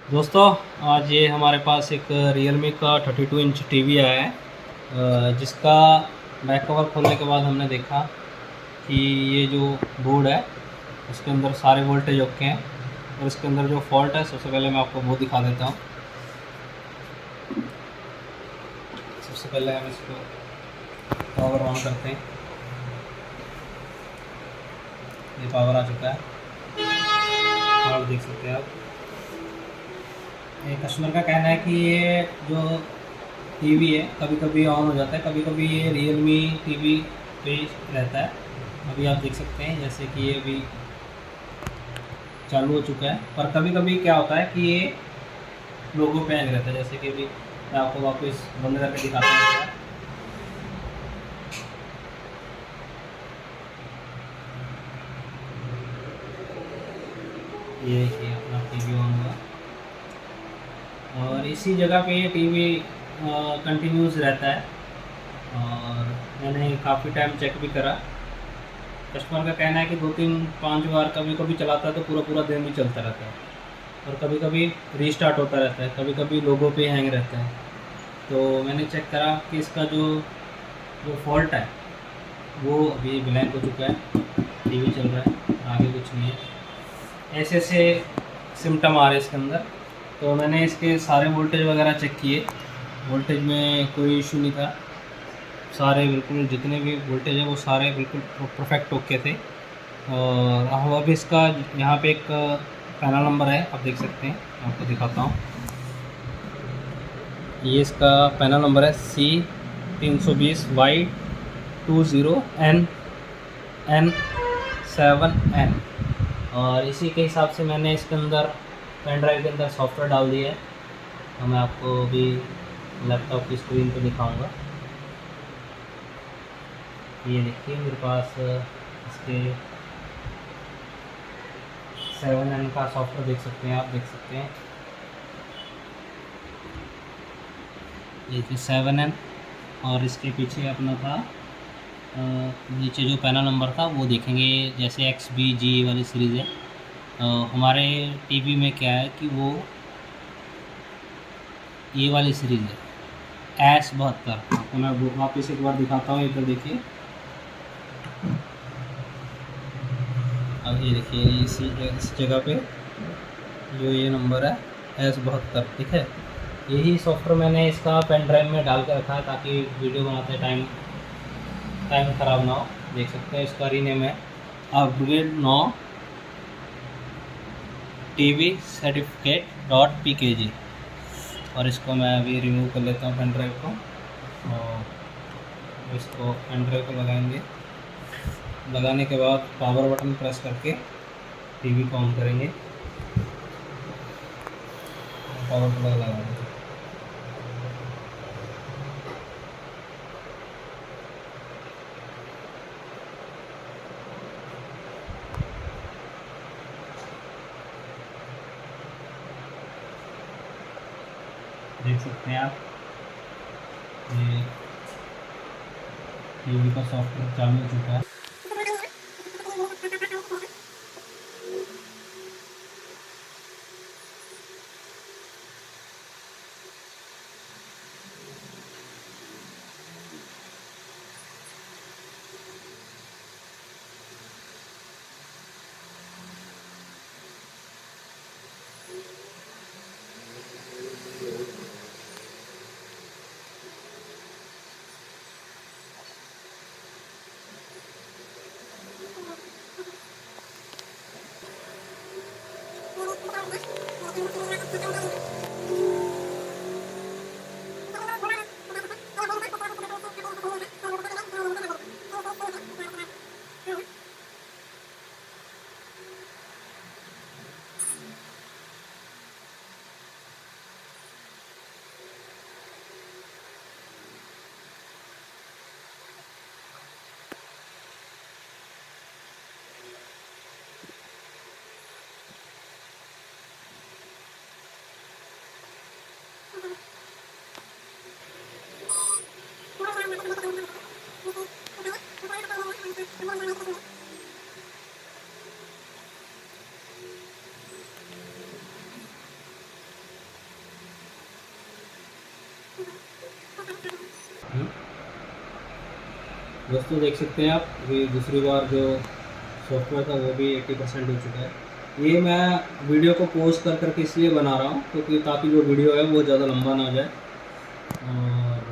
दोस्तों, आज ये हमारे पास एक Realme का 32 इंच टीवी आया है, जिसका बैक कवर खोलने के बाद हमने देखा कि ये जो बोर्ड है उसके अंदर सारे वोल्टेज ओके हैं। और इसके अंदर जो फॉल्ट है, सबसे पहले मैं आपको वो दिखा देता हूँ। सबसे पहले हम इसको पावर ऑन करते हैं। ये पावर आ चुका है, और देख सकते हैं आप। ये कस्टमर का कहना है कि ये जो टीवी है कभी कभी ऑन हो जाता है, कभी कभी ये Realme टीवी पे रहता है। अभी आप देख सकते हैं जैसे कि ये अभी चालू हो चुका है, पर कभी कभी क्या होता है कि ये लोगो पे हैंग रहता है। जैसे कि अभी मैं आपको वापस बंद करके दिखाता हूँ। ये देखिए अपना टीवी ऑन हुआ, और इसी जगह पे ये टीवी कंटिन्यूस रहता है। और मैंने काफ़ी टाइम चेक भी करा। कस्टमर का कहना है कि 2-3-5 बार कभी कभी चलाता है तो पूरा पूरा दिन भी चलता रहता है, और कभी कभी रीस्टार्ट होता रहता है, कभी कभी लोगों पे हैंग रहता है। तो मैंने चेक करा कि इसका जो जो फॉल्ट है वो अभी ब्लैंक हो चुका है, टीवी चल रहा है, आगे कुछ नहीं है। ऐसे ऐसे सिम्टम आ रहे हैं इसके अंदर। तो मैंने इसके सारे वोल्टेज वगैरह चेक किए, वोल्टेज में कोई इशू नहीं था। सारे बिल्कुल जितने भी वोल्टेज है वो सारे बिल्कुल परफेक्ट ओके थे। और हम अभी इसका यहाँ पे एक पैनल नंबर है, आप देख सकते हैं, मैं आपको दिखाता हूँ। ये इसका पैनल नंबर है C320Y20NN7N। और इसी के हिसाब से मैंने इसके अंदर पेन ड्राइव के अंदर सॉफ्टवेयर डाल दिया है। तो मैं आपको अभी लैपटॉप की स्क्रीन पे दिखाऊंगा। ये देखिए मेरे पास इसके 7N का सॉफ्टवेयर देख सकते हैं, आप देख सकते हैं। ये थी 7N, और इसके पीछे अपना था नीचे जो पैनल नंबर था वो देखेंगे, जैसे XBG वाली सीरीज़ है। हमारे टीवी में क्या है कि वो ये वाली सीरीज़ है S72। आपको मैं वापस एक बार दिखाता हूँ, इधर देखिए। अब ये देखिए इस जगह पे जो ये नंबर है S72, ठीक है। यही सॉफ्टवेयर मैंने इसका पेन ड्राइव में डाल के रखा है ताकि वीडियो बनाते टाइम ख़राब ना हो। देख सकते हैं इसका रीनेम है अपग्रेड 9 TV certificate.pkg। और इसको मैं अभी रिमूव कर लेता हूँ पेन ड्राइव को, और इसको पेन ड्राइव को लगाएंगे। लगाने के बाद पावर बटन प्रेस करके टीवी को ऑन करेंगे, पावर प्लग लगाएंगे। देख सकते हैं आप, ये टीवी का सॉफ्टवेयर चालू हो चुका है। दोस्तों देख सकते हैं आप, ये दूसरी बार जो सॉफ्टवेयर था वो भी 80% हो चुका है। ये मैं वीडियो को पॉज कर करके इसलिए बना रहा हूँ क्योंकि ताकि जो वीडियो है वो ज़्यादा लंबा ना हो जाए। और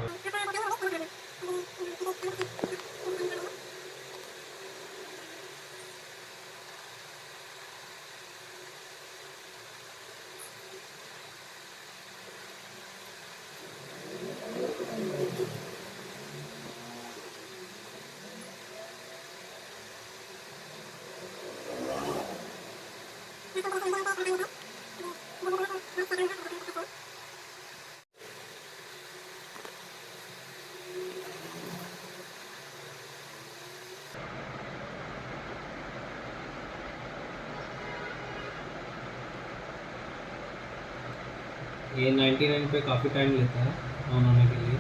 ये 99 पे काफ़ी टाइम लेता है ऑन होने के लिए।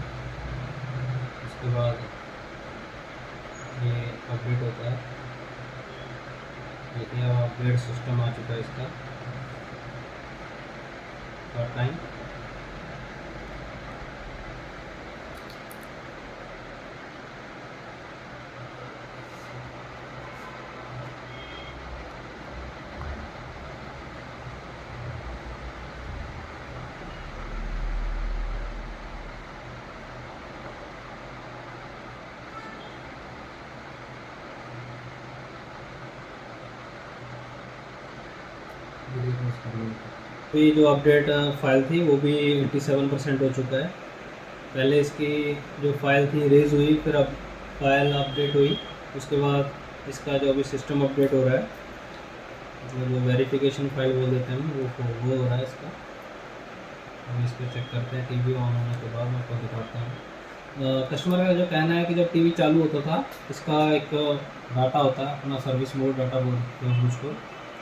उसके बाद ये अपडेट होता है। देखिए अब अपडेट सिस्टम आ चुका है इसका टाइम। तो ये जो अपडेट फाइल थी वो भी 87% हो चुका है। पहले इसकी जो फाइल थी रेज हुई, फिर अब फाइल अपडेट हुई, उसके बाद इसका जो अभी सिस्टम अपडेट हो रहा है, जो वेरिफिकेशन फाइल बोल देते हैं वो हो रहा है इसका। हम इस पर चेक करते हैं टीवी ऑन होने के बाद मैं आपको दिखाता हूँ। कस्टमर का जो कहना है कि जब टीवी चालू होता था इसका एक डाटा होता है अपना सर्विस मोड डाटा बोलते हैं उसको,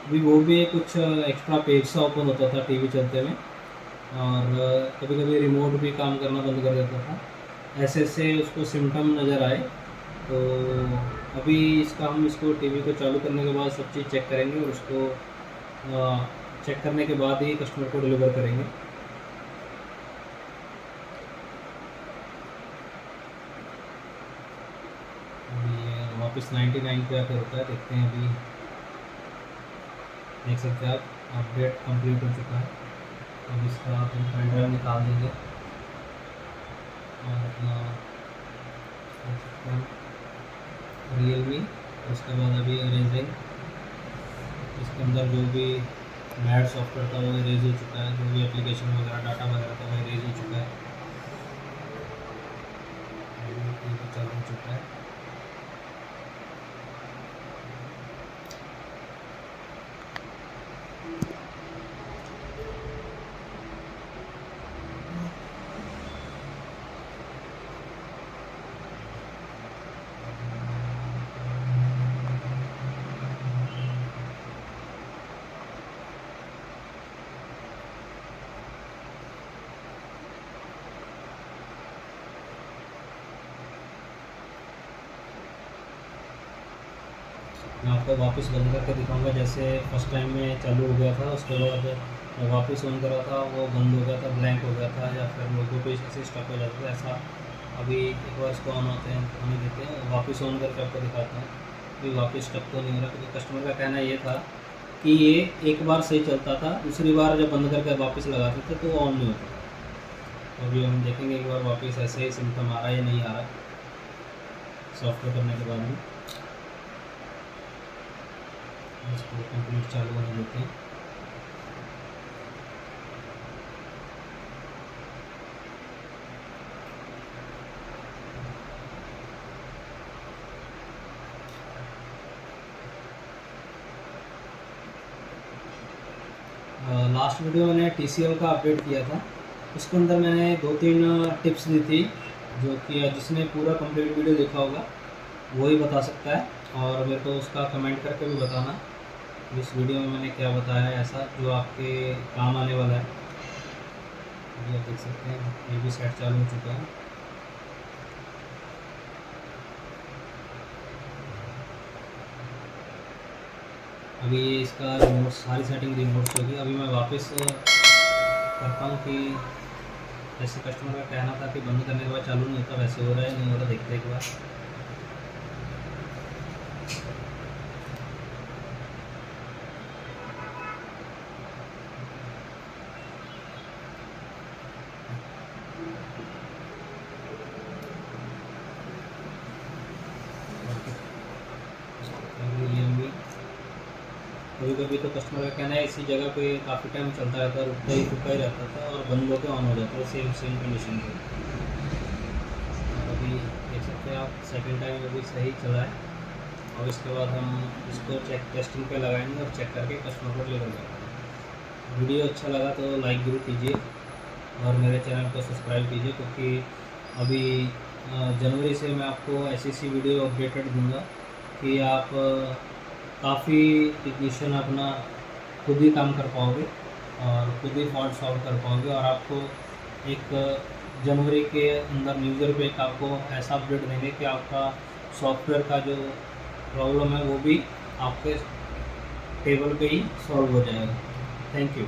वो भी कुछ एक्स्ट्रा पेज सा ओपन होता था टीवी चलते में, और कभी कभी रिमोट भी काम करना बंद कर देता था। ऐसे ऐसे उसको सिम्टम नज़र आए। तो अभी हम इसको टीवी को चालू करने के बाद सब चीज़ चेक करेंगे और उसको चेक करने के बाद ही कस्टमर को डिलीवर करेंगे। अभी वापस 99 पे आकर होता है, देखते हैं। अभी देख सकते हैं आप, अपडेट कंप्लीट हो चुका है। अब इसका अपन पेन ड्राइव निकाल देंगे और अपना रियलमी, उसके बाद अभी इरेजिंग, इसके अंदर जो भी बैड सॉफ्टवेयर था वो इरेज हो चुका है, जो भी एप्लीकेशन वगैरह डाटा वगैरह था वो इरेज हो चुका है, चालू हो चुका है। मैं आपको वापस बंद करके दिखाऊंगा। जैसे फर्स्ट टाइम में चालू हो गया था, उसके बाद मैं वापस ऑन करा था वो बंद हो गया था, ब्लैंक हो गया था, या फिर लोगों पे ऐसे स्टक हो जाता था ऐसा। अभी एक बार इसको ऑन होने देते हैं, वापस ऑन करके आपको दिखाता हूँ। अभी वापस स्टक तो नहीं हो रहा, क्योंकि कस्टमर का कहना ये था कि ये एक बार सही चलता था, दूसरी बार जब बंद करके वापस लगाते थे तो वो ऑन नहीं होता। तो अभी हम देखेंगे एक बार वापस ऐसे ही सिम्टम आ रहा है या नहीं आ रहा सॉफ्टवेयर करने के बाद में। इसको कंप्लीट चालू होने देते हैं। लास्ट वीडियो मैंने TCL का अपडेट किया था, उसके अंदर मैंने 2-3 टिप्स दी थी, जो कि जिसने पूरा कंप्लीट वीडियो देखा होगा वही बता सकता है, और मेरे को उसका कमेंट करके भी बताना इस वीडियो में मैंने क्या बताया है ऐसा जो आपके काम आने वाला है। ये देख सकते हैं, ये भी सेट चालू हो चुका है। अभी इसका रिमोट, सारी सेटिंग रिमोट से होगी। अभी मैं वापस करता हूँ कि जैसे कस्टमर का कहना था कि बंद करने के बाद चालू नहीं होता, वैसे हो रहा है नहीं हो रहा, देखते हैं एक बार। कभी कभी तो कस्टमर का कहना है इसी जगह पे काफ़ी टाइम चलता रहता है, रुकता ही रहता था और बंद होकर ऑन हो जाता है सेम सेम कंडीशन पे। और अभी देख सकते हैं आप सेकंड टाइम अभी सही चला है, और इसके बाद हम इसको टेस्टिंग पे लगाएंगे और चेक करके कस्टमर को लेकर जाएंगे। वीडियो अच्छा लगा तो लाइक जरूर कीजिए और मेरे चैनल को सब्सक्राइब कीजिए, क्योंकि अभी जनवरी से मैं आपको ऐसी वीडियो अपडेटेड दूंगा कि आप काफ़ी टेक्नीशियन अपना खुद ही काम कर पाओगे और खुद ही फॉल्ट सॉल्व कर पाओगे, और आपको एक जनवरी के अंदर न्यू ईयर पे एक आपको ऐसा अपडेट देंगे कि आपका सॉफ्टवेयर का जो प्रॉब्लम है वो भी आपके टेबल पे ही सॉल्व हो जाएगा। Thank you.